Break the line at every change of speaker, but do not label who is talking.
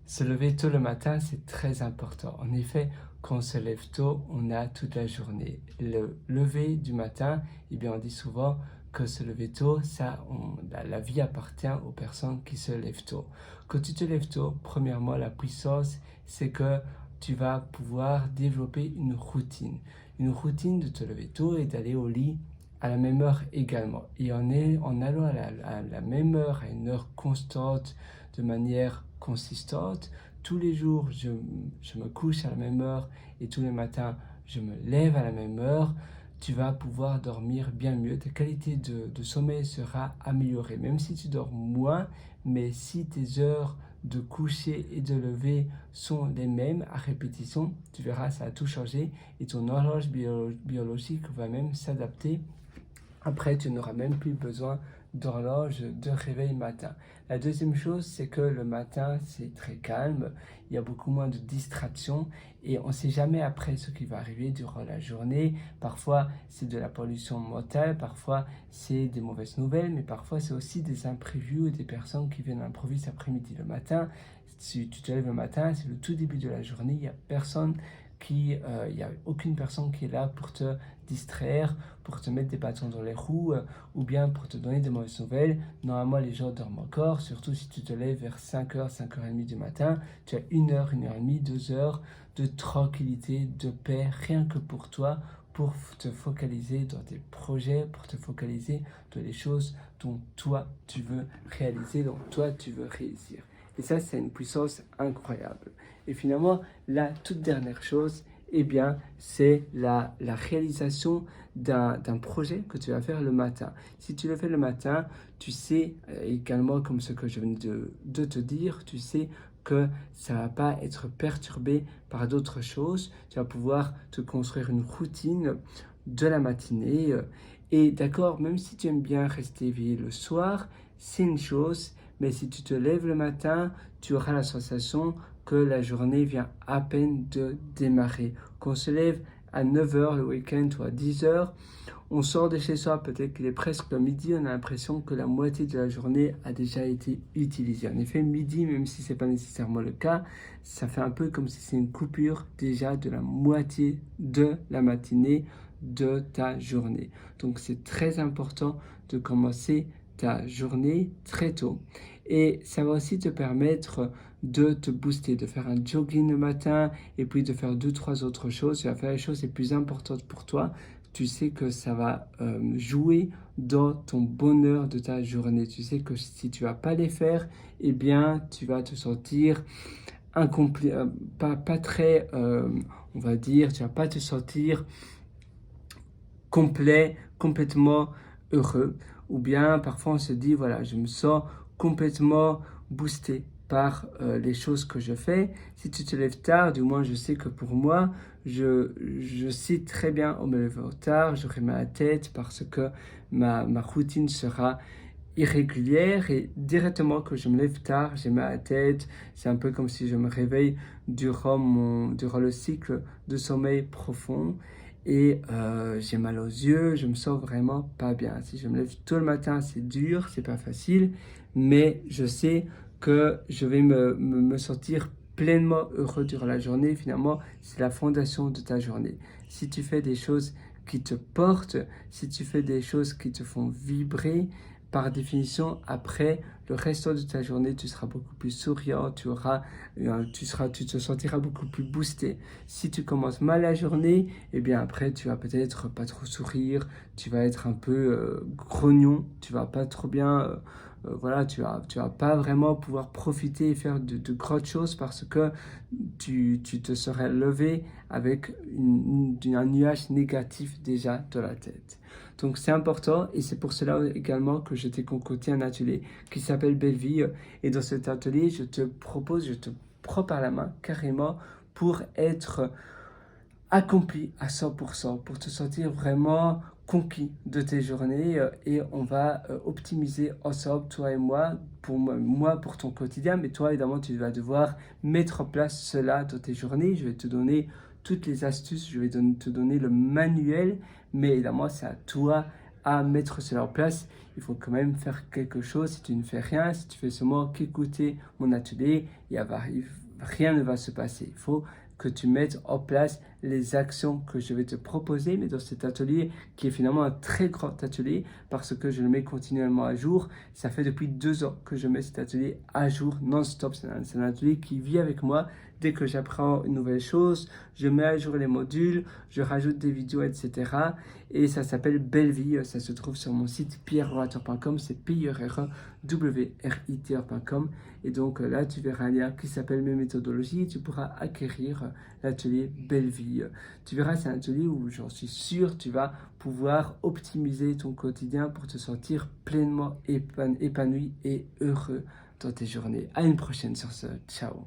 Se lever tôt le matin, c'est très important. En effet, quand on se lève tôt, on a toute la journée. Le lever du matin, eh bien, on dit souvent que se lever tôt, la vie appartient aux personnes qui se lèvent tôt. Quand tu te lèves tôt, premièrement, la puissance, c'est que tu vas pouvoir développer une routine. Une routine de te lever tôt et d'aller au lit à la même heure également. Et en allant à la même heure, à une heure constante, de manière consistante, tous les jours, je me couche à la même heure et tous les matins, je me lève à la même heure, tu vas pouvoir dormir bien mieux. Ta qualité de sommeil sera améliorée, même si tu dors moins, mais si tes heures de coucher et de lever sont les mêmes à répétition, tu verras, ça a tout changé et ton horloge biologique va même s'adapter. Après, tu n'auras même plus besoin d'horloge de réveil matin. La deuxième chose, c'est que le matin, c'est très calme, il y a beaucoup moins de distractions et on ne sait jamais après ce qui va arriver durant la journée. Parfois, c'est de la pollution mentale, parfois, c'est des mauvaises nouvelles, mais parfois, c'est aussi des imprévus ou des personnes qui viennent à l'improviste après-midi. Le matin, si tu te lèves le matin, c'est le tout début de la journée, il n'y a personne il n'y a aucune personne qui est là pour te distraire, pour te mettre des bâtons dans les roues ou bien pour te donner des mauvaises nouvelles. Normalement, les gens dorment encore, surtout si tu te lèves vers 5h, 5h30 du matin. Tu as 1h, 1h30, 2 heures de tranquillité, de paix, rien que pour toi, pour te focaliser dans tes projets, pour te focaliser dans les choses dont toi tu veux réaliser, dont toi tu veux réussir. Et ça, c'est une puissance incroyable. Et finalement, la toute dernière chose, eh bien, c'est la réalisation d'un projet que tu vas faire le matin. Si tu le fais le matin, tu sais également, comme ce que je venais de te dire, tu sais que ça ne va pas être perturbé par d'autres choses. Tu vas pouvoir te construire une routine de la matinée. Et d'accord, même si tu aimes bien rester éveillé le soir, c'est une chose, mais si tu te lèves le matin, tu auras la sensation que la journée vient à peine de démarrer. Qu'on se lève à 9h le week-end ou à 10h, on sort de chez soi, peut-être qu'il est presque le midi, on a l'impression que la moitié de la journée a déjà été utilisée. En effet, midi, même si ce n'est pas nécessairement le cas, ça fait un peu comme si c'est une coupure déjà de la moitié de la matinée de ta journée. Donc c'est très important de commencer ta journée très tôt. Et ça va aussi te permettre de te booster, de faire un jogging le matin et puis de faire 2-3 autres choses. Tu vas faire les choses les plus importantes pour toi. Tu sais que ça va jouer dans ton bonheur de ta journée. Tu sais que si tu vas pas les faire, eh bien, tu vas te sentir incomplet, pas très, on va dire, tu vas pas te sentir complet, complètement heureux. Ou bien parfois on se dit, voilà, je me sens complètement boosté par les choses que je fais. Si tu te lèves tard, du moins je sais que pour moi, je sais très bien en me levant tard, j'aurai ma tête parce que ma routine sera irrégulière et directement que je me lève tard, j'ai mal à la tête, c'est un peu comme si je me réveille durant le cycle de sommeil profond et j'ai mal aux yeux, je me sens vraiment pas bien. Si je me lève tôt le matin, c'est dur, c'est pas facile, mais je sais que je vais me sentir pleinement heureux durant la journée. Finalement, c'est la fondation de ta journée. Si tu fais des choses qui te portent, si tu fais des choses qui te font vibrer, par définition, après le restant de ta journée, tu seras beaucoup plus souriant, tu te sentiras beaucoup plus boosté. Si tu commences mal la journée, eh bien après, tu vas peut-être pas trop sourire, tu vas être un peu grognon, tu vas pas trop bien, voilà, tu vas pas vraiment pouvoir profiter et faire de grandes choses parce que tu te serais levé avec un nuage négatif déjà dans la tête. Donc c'est important et c'est pour cela également que je t'ai concocté un atelier qui s'appelle Belle Vie. Et dans cet atelier, je te prends par la main carrément pour être accompli à 100%, pour te sentir vraiment conquis de tes journées et on va optimiser ensemble, toi et moi, pour ton quotidien, mais toi évidemment tu vas devoir mettre en place cela dans tes journées. Je vais te donner toutes les astuces, je vais te donner le manuel, mais évidemment c'est à toi à mettre cela en place, il faut quand même faire quelque chose. Si tu ne fais rien, si tu fais seulement qu'écouter mon atelier, rien ne va se passer. Il faut que tu mettes en place les actions que je vais te proposer, mais dans cet atelier qui est finalement un très grand atelier parce que je le mets continuellement à jour. Ça fait depuis 2 ans que je mets cet atelier à jour non-stop. C'est un atelier qui vit avec moi. Dès que j'apprends une nouvelle chose, je mets à jour les modules, je rajoute des vidéos, etc. Et ça s'appelle Belle Vie. Ça se trouve sur mon site pierreroator.com. C'est pierrewriter.com. Et donc là, tu verras un lien qui s'appelle Mes méthodologies. Tu pourras acquérir l'atelier Belle Vie. Tu verras, c'est un atelier où j'en suis sûr, tu vas pouvoir optimiser ton quotidien pour te sentir pleinement épanoui et heureux dans tes journées. À une prochaine sur ce. Ciao.